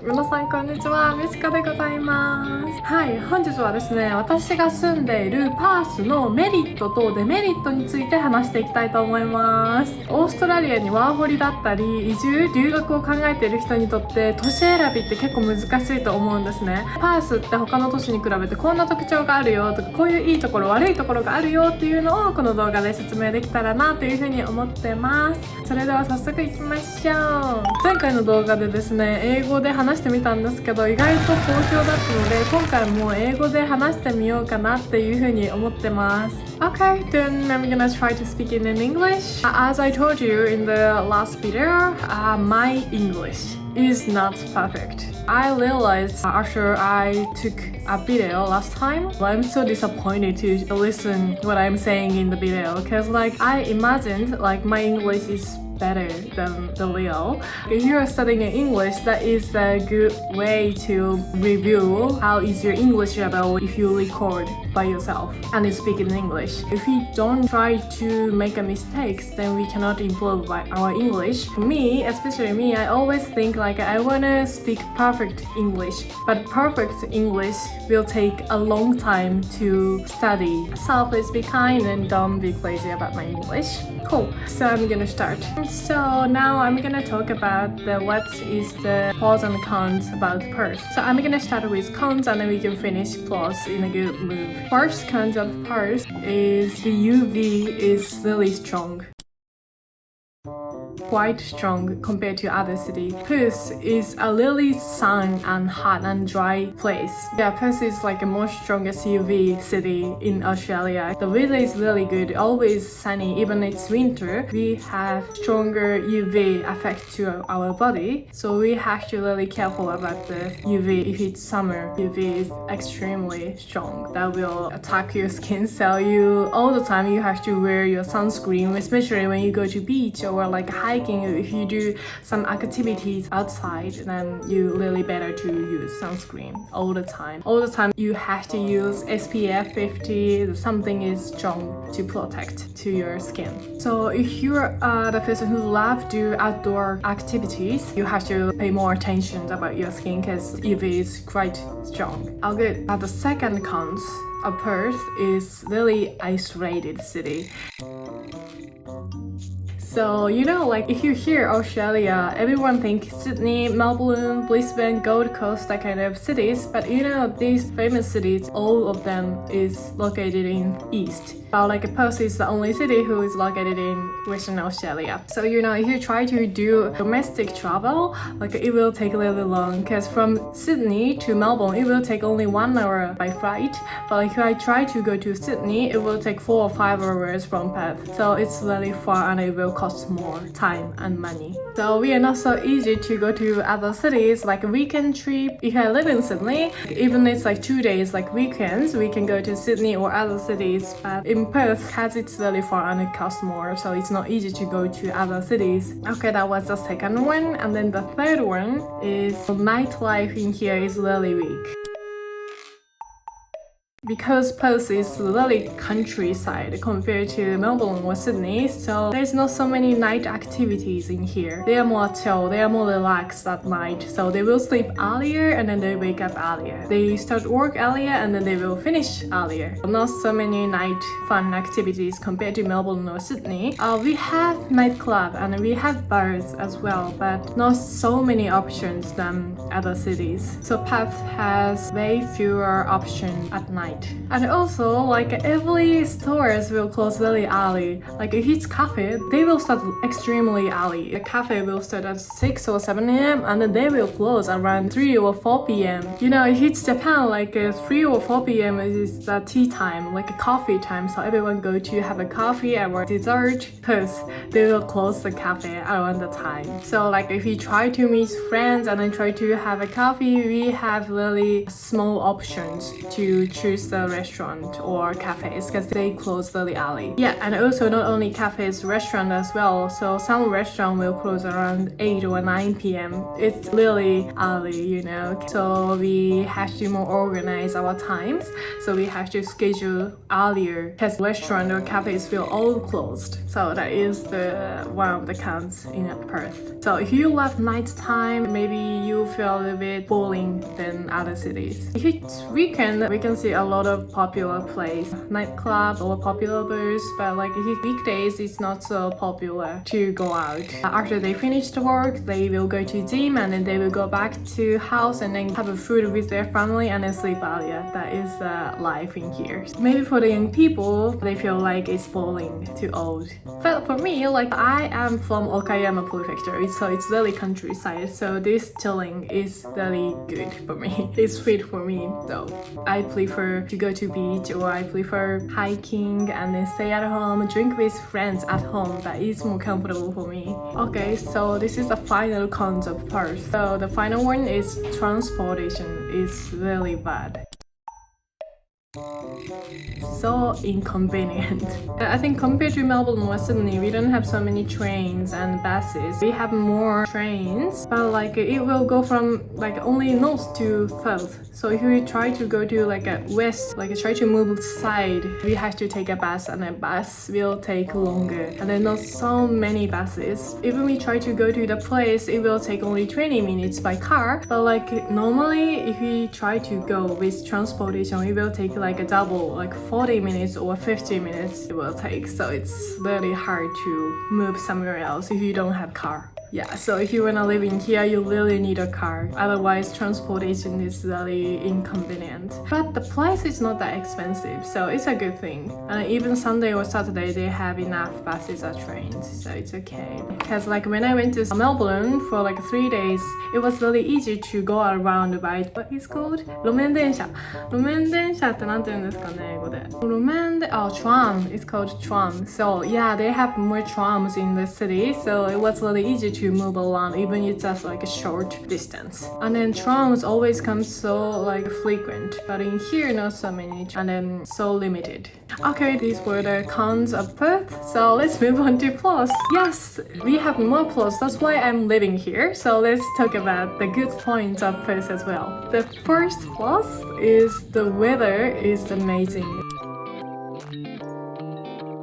皆さんこんにちは、ミスカでございます。はい、本日はですね、私が住んでいるパースのメリットとデメリットについて話していきたいと思います。オーストラリアにワーホリだったり移住、留学を考えている人にとって都市選びって結構難しいと思うんですね。パースって他の都市に比べてこんな特徴があるよとか、こういういいところ悪いところがあるよっていうのをこの動画で説明できたらなというふうに思ってます。それでは早速いきましょう。前回の動画でですね、英語で話してみたんですけど意外と好評だったので、今回も英語で話してみようかなっていうふうに思ってます。Okay, then I'm gonna try to speak in English. As I told you in the last video, my English is not perfect. I realized after I took a video last time, I'm so disappointed to listen what I'm saying in the video because I imagined my English is better than the real. If you're studying English, that is a good way to review how is your English level if you record by yourself and you speak in English. If we don't try to make a mistakes, then we cannot improve our English. Me, especially me, I always think I wanna speak perfect English, but perfect English will take a long time to study. So please be kind and don't be crazy about my English. Cool. So I'm gonna start. So now I'm gonna talk about what is the pros and cons about Perth. So I'm gonna start with cons and then we can finish pros in a good mood. First cons of Perth is the UV is really strong. Quite strong compared to other cities. Perth is a really sun and hot and dry place. Yeah, Perth is a most strongest UV city in Australia. The weather is really good, always sunny, even it's winter. We have stronger UV effect to our body, so we have to really careful about the UV. If it's summer, UV is extremely strong. That will attack your skin, so all the time you have to wear your sunscreen, especially when you go to beach or hiking. If you do some activities outside, then you really better to use sunscreen all the time. All the time you have to use SPF 50. Something is strong to protect to your skin. So if you're the person who loves to do outdoor activities, you have to pay more attention about your skin because UV is quite strong. I'll get the second cons of Perth is really isolated city. So if you hear Australia, everyone thinks Sydney, Melbourne, Brisbane, Gold Coast, that kind of cities. But these famous cities, all of them is located in East. But Perth is the only city who is located in Western Australia. So if you try to do domestic travel, it will take really long. Because from Sydney to Melbourne, it will take only 1 hour by flight. But if I try to go to Sydney, it will take 4 or 5 hours from Perth. So it's really far and it will cost more time and money. So we are not so easy to go to other cities a weekend trip. If I live in Sydney, even it's 2 days weekends, we can go to Sydney or other cities. But in Perth, because it's really far and it costs more, so it's not easy to go to other cities. Okay, that was the second one. And then the third one is nightlife in here is really weak. Because Perth is really countryside compared to Melbourne or Sydney, so there's not so many night activities in here. They are more chill, they are more relaxed at night, so they will sleep earlier and then they wake up earlier. They start work earlier and then they will finish earlier. Not so many night fun activities compared to Melbourne or Sydney. We have nightclub and we have bars as well, but not so many options than other cities. So Perth has way fewer options at night. And also, every stores will close really early. If it's cafe, they will start extremely early. The cafe will start at 6 or 7 a.m. and then they will close around 3 or 4 p.m. If it's Japan, 3 or 4 p.m. is the tea time, a coffee time. So everyone go to have a coffee or dessert. Because they will close the cafe around the time. So if you try to meet friends and then try to have a coffee, we have really small options to choose the restaurant or cafes because they close really early. Yeah, and also not only cafes, restaurant as well. So some restaurant will close around 8 or 9 p.m. It's really early, you know. So we have to more organize our times. So we have to schedule earlier because restaurant or cafes will all closed. So that is the one of the cons in Perth. So if you love nighttime, maybe you feel a bit boring than other cities. If it's weekend, we can see a lot of popular place, nightclub or popular bars, but like if it's weekdays, it's not so popular to go out. After they finish the work, they will go to gym and then they will go back to house and then have a food with their family and then sleep earlier. That is the life in here. Maybe for the young people, they feel like it's boring, too old. But for me, like I am from Okayama Prefecture, so it's really countryside. So this chilling is really good for me. It's fit for me. So I prefer to go to beach or I prefer hiking and then stay at home, drink with friends at home. That is more comfortable for me. Okay, so this is the final cons of Perth. So the final one is transportation is really bad. So inconvenient. I think compared to Melbourne or Sydney, we don't have so many trains and buses. We have more trains, but like it will go from like only north to south. So if we try to go to like a west, like try to move side, we have to take a bus and a bus will take longer. And then not so many buses. Even we try to go to the place, it will take only 20 minutes by car. But like normally, if we try to go with transportation, it will take like a double, like 40 minutes or 50 minutes it will take. So it's really hard to move somewhere else if you don't have car. Yeah, so if you wanna live in here, you really need a car. Otherwise, transportation is really inconvenient. But the price is not that expensive, so it's a good thing. And even Sunday or Saturday, they have enough buses or trains, so it's okay. Because like when I went to Melbourne for like 3 days, it was really easy to go around by what is called? 路面電車。路面電車ってなんて言うんですかね、英語で。tram. It's called tram. So yeah, they have more trams in the city, so it was really easy to move around even it's just like a short distance. And then trams always come so like frequent, but in here not so many and then so limited. Okay, these were the cons of Perth, so let's move on to plus. Yes, we have more plus, that's why I'm living here. So let's talk about the good points of Perth as well. The first plus is the weather is amazing.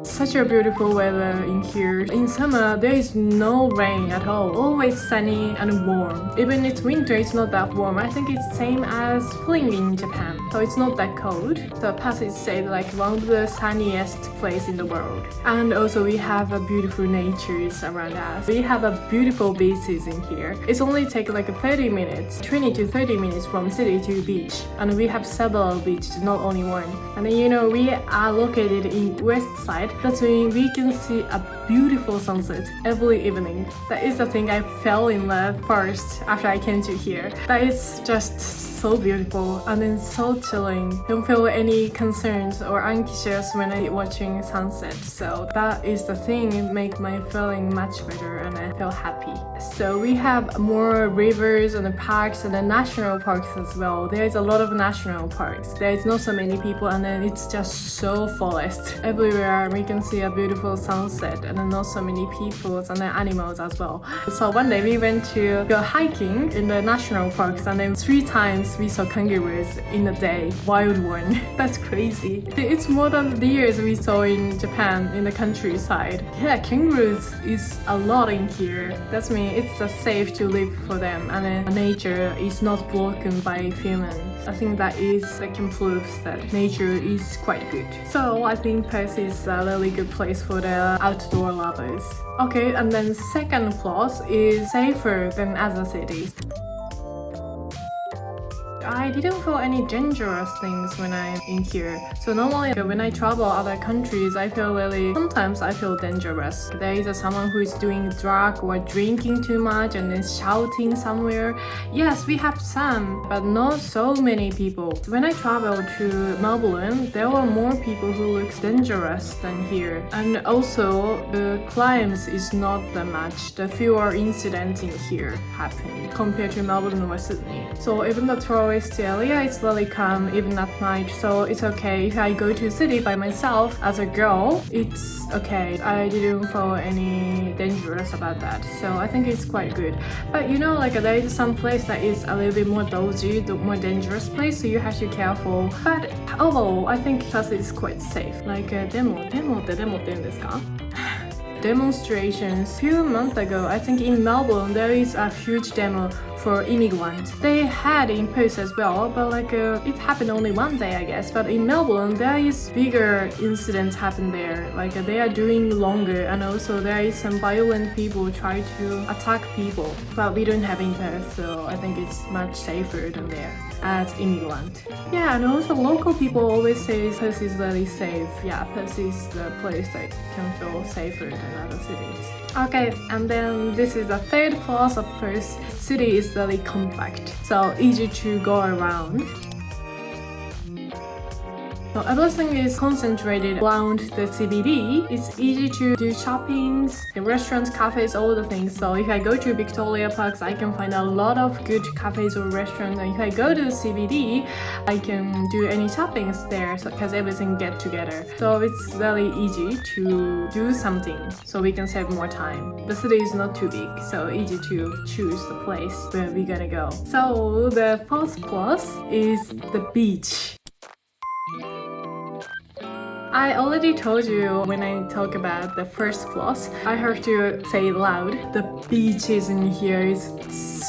Such a beautiful weather in here. In summer, there is no rain at all. Always sunny and warm. Even it's winter, it's not that warm. I think it's same as spring in Japan. So it's not that cold. The Perth is said like one of the sunniest place in the world. And also we have a beautiful natures around us. We have a beautiful beaches in here. It's only take like 30 minutes, 20 to 30 minutes from city to beach. And we have several beaches, not only one. And then you know, we are located in west side. That's when we can see a beautiful sunset every evening. That is the thing I fell in love first after I came to here. That is just so beautiful and then so chilling. Don't feel any concerns or anxious when I watching sunset. So that is the thing make my feeling much better and I feel happy. So we have more rivers and parks and the national parks as well. There's a lot of national parks. There's not so many people and then it's just so forest. Everywhere we can see a beautiful sunset and then not so many people and then animals as well. So one day we went to go hiking in the national parks and then 3 times we saw kangaroos in a day. Wild one. That's crazy. It's more than the years we saw in Japan in the countryside. Yeah, kangaroos is a lot in here. That means it's safe to live for them and then nature is not broken by humans. I think that is like proves that nature is quite good. So I think Perth is a really good place for the outdoor lovers. Okay, and then second plus is safer than other cities. I didn't feel any dangerous things when I'm in here. So normally when I travel other countries, I feel sometimes I feel dangerous. There is someone who is doing drug or drinking too much and then shouting somewhere. Yes, we have some, but not so many people. When I traveled to Melbourne, there were more people who look dangerous than here. And also the crimes is not that much. The fewer incidents in here happen compared to Melbourne or Sydney. So even the tourists hours too earlier, it's really calm even at night, so it's okay. If I go to a city by myself as a girl, it's okay. I didn't feel any dangerous about that, so I think it's quite good. But like there is some place that is a little bit more dodgy, the more dangerous place, so you have to be careful. But overall, I think Perth is quite safe. Like デモって言うんですか？Demonstrations. Few months ago, I think in Melbourne there is a huge demo for immigrants. They had in Perth as well, but it happened only one day, I guess. But in Melbourne, there is bigger incidents happen there. They are doing longer, and also there is some violent people try to attack people. But we don't have in Perth, so I think it's much safer than there as immigrant. Yeah, and also local people always say Perth is very safe. Yeah, Perth is the place that can feel safer than other cities. Okay, and then this is the third plus of Perth. City is very compact, so easy to go around. So everything is concentrated around the CBD. It's easy to do shoppings, restaurants, cafes, all the things. So if I go to Victoria Parks, I can find a lot of good cafes or restaurants. And if I go to the CBD, I can do any shoppings there because everything get together. So it's very easy to do something so we can save more time. The city is not too big, so easy to choose the place where we're gonna go. So the fourth plus is the beach. I already told you when I talk about the first plus, I have to say loud. The beaches in here is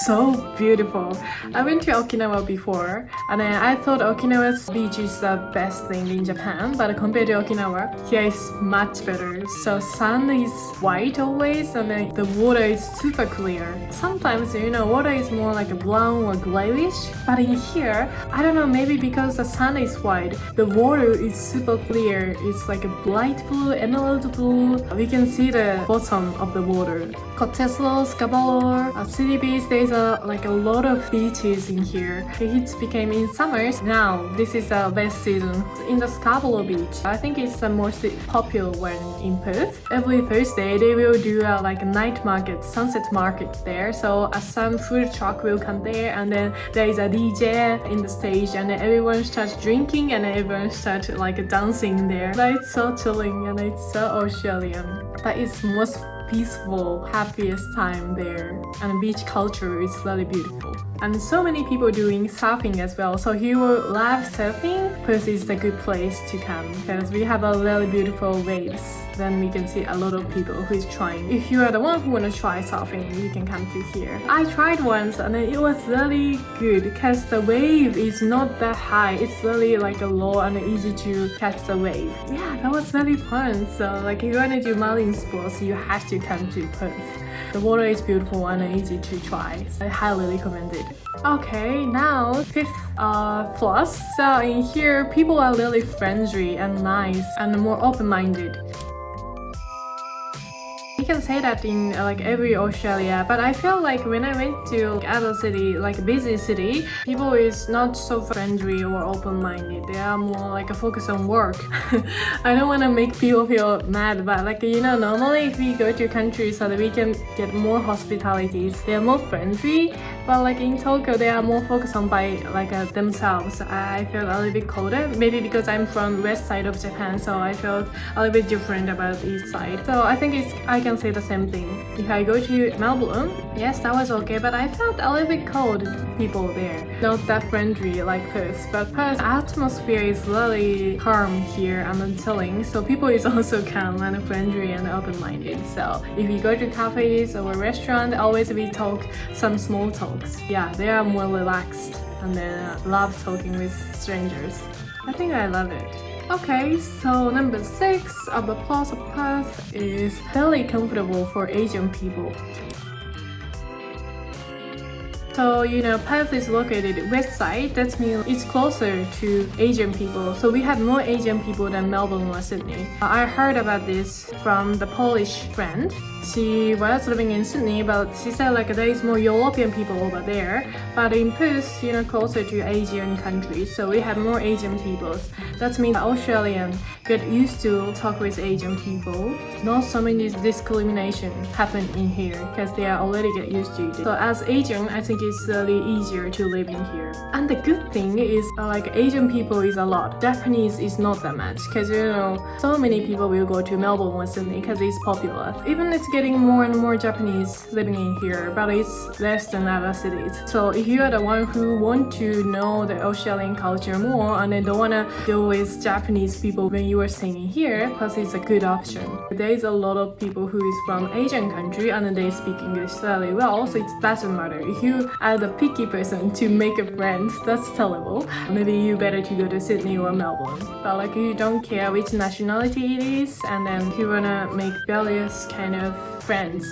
so beautiful. I went to Okinawa before, and I thought Okinawa's beach is the best thing in Japan, but compared to Okinawa, here is much better. So sun is white always, and the water is super clear. Sometimes, water is more like a brown or grayish, but in here, I don't know, maybe because the sun is white, the water is super clear. It's like a bright blue, emerald blue. We can see the bottom of the water. Cottesloe, Scarborough, City Beach, there's a lot of beaches in here. It became in summers. Now, this is the best season. In the Scarborough Beach, I think it's the most popular one in Perth. Every Thursday, they will do a night market, sunset market there. So some food truck will come there, and then there is a DJ in the stage, and then everyone starts drinking, and everyone starts dancing there. But it's so chilling, and it's so Australian. But it's most peaceful, happiest time there, and beach culture is very beautiful. And so many people doing surfing as well. So if you love surfing, Perth is a good place to come because we have a really beautiful waves. Then we can see a lot of people who is trying. If you are the one who want to try surfing, you can come to here. I tried once and it was really good because the wave is not that high. It's really low and easy to catch the wave. Yeah, that was very fun. So if you want to do marine sports, you have to come to Perth. The water is beautiful and easy to try. I highly recommend it. Okay, now fifth plus. So in here, people are really friendly and nice and more open-minded. You can say that in every Australia, but I feel when I went to other city, busy city, people is not so friendly or open-minded. They are more focused on work. I don't want to make people feel mad, but normally if we go to countries so that we can get more hospitalities, they are more friendly. But in Tokyo, they are more focused on by themselves. I feel a little bit colder, maybe because I'm from west side of Japan, so I felt a little bit different about east side. So I think I can say the same thing. If I go to Melbourne, yes, that was okay, but I felt a little bit cold people there. Not that friendly like Perth, but Perth atmosphere is really calm here and chilling, so people is also calm and friendly and open-minded. So if you go to cafes or a restaurant, always we talk some small talks. Yeah, they are more relaxed and they love talking with strangers. I think I love it. Okay, so number 6 of the plus of Perth is very comfortable for Asian people. So, Perth is located west side. That means it's closer to Asian people. So we have more Asian people than Melbourne or Sydney. I heard about this from the Polish friend. She was living in Sydney, but she said there is more European people over there. But in Perth, closer to Asian countries, so we have more Asian people. That means Australians get used to talk with Asian people. Not so many discrimination happen in here because they are already get used to it. So as Asian, I think make it really easier to live in here. And the good thing is like Asian people is a lot. Japanese is not that much because so many people will go to Melbourne or Sydney because it's popular. Even it's getting more and more Japanese living in here, but it's less than other cities. So if you are the one who want to know the Australian culture more and then don't want to deal with Japanese people when you are staying here, plus it's a good option. There is a lot of people who is from Asian country and they speak English really well, so it doesn't matter. If you are the picky person to make a friend, that's terrible. Maybe you better to go to Sydney or Melbourne. But like you don't care which nationality it is, and then if you wanna make various kind of friends,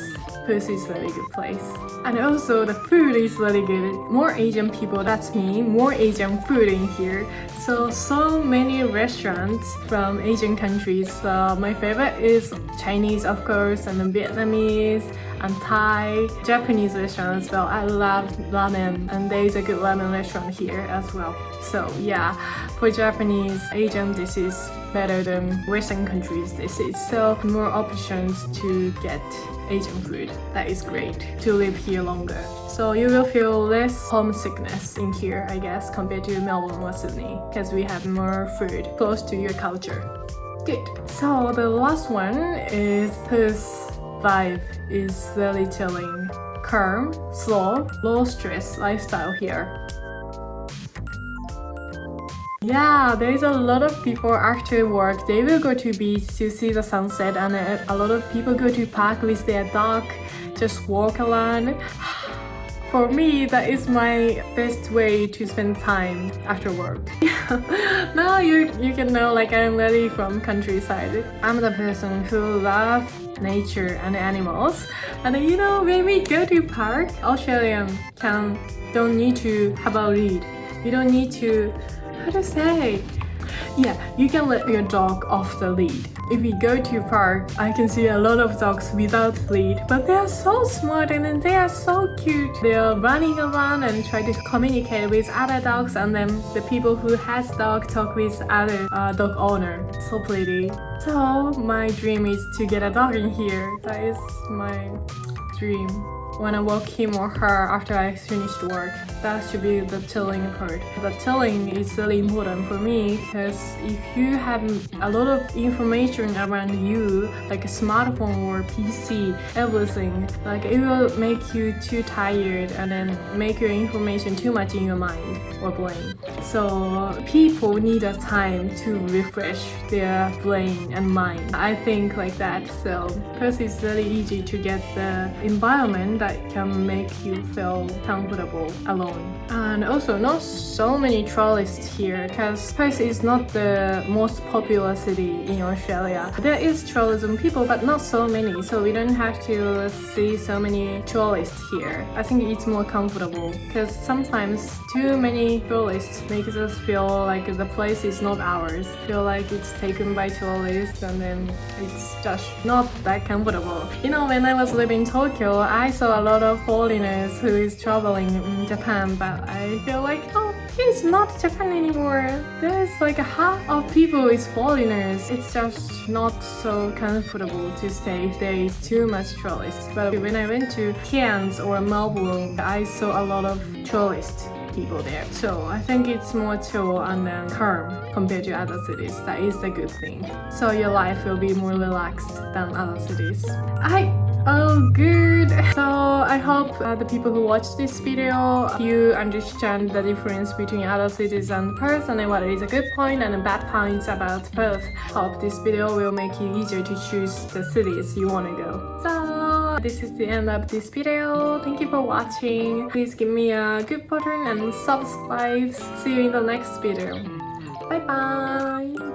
Perth is a really good place. And also the food is really good. More Asian people, that's me, more Asian food in here. So many restaurants from Asian countries. My favorite is Chinese, of course, and then Vietnamese and Thai. Japanese restaurants as well. I love ramen, and there is a good ramen restaurant here as well. So yeah, for Japanese, Asian dishes better than Western countries dishes. So more options to get Asian food. That is great to live here longer. So you will feel less homesickness in here, I guess, compared to Melbourne or Sydney, because we have more food close to your culture. Good. So the last one is Perth's vibe is really chilling, calm, slow, low stress lifestyle here. Yeah, there's a lot of people after work, they will go to beach to see the sunset, and a lot of people go to park with their dog, just walk around. For me, that is my best way to spend time after work. Now you can know like I'm really from countryside. I'm the person who loves nature and animals. And when we go to park, Australian don't need to have a lead. You don't need to, how to say? Yeah, you can let your dog off the lead. If we go to park, I can see a lot of dogs without lead, but they are so smart and they are so cute. They are running around and try to communicate with other dogs, and then the people who has dog talk with other dog owner. So pretty. So my dream is to get a dog in here. That is my dream. When I walk him or her after I finished work, that should be the chilling part. The chilling is really important for me because if you have a lot of information around you, like a smartphone or PC, everything, like it will make you too tired and then make your information too much in your mind or brain. So people need a time to refresh their brain and mind. I think like that. So first it's really easy to get the environment that can make you feel comfortable alone. And also not so many tourists here because Perth is not the most popular city in Australia. There is tourism people but not so many, so we don't have to see so many tourists here. I think it's more comfortable because sometimes too many tourists makes us feel like the place is not ours. Feel like it's taken by tourists and then it's just not that comfortable. When I was living in Tokyo, I saw a lot of foreigners who is traveling in Japan, but I feel like, it's not Japan anymore. There's like a half of people is foreigners. It's just not so comfortable to stay if there is too much tourists. But when I went to Cairns or Melbourne, I saw a lot of tourists people there. So I think it's more chill and then calm compared to other cities. That is the good thing. So your life will be more relaxed than other cities. Oh, good. So I hope the people who watch this video, you understand the difference between other cities and Perth and what is a good point and a bad points about Perth. Hope this video will make it easier to choose the cities you want to go. So this is the end of this video. Thank you for watching. Please give me a good button and subscribe. See you in the next video. Bye bye.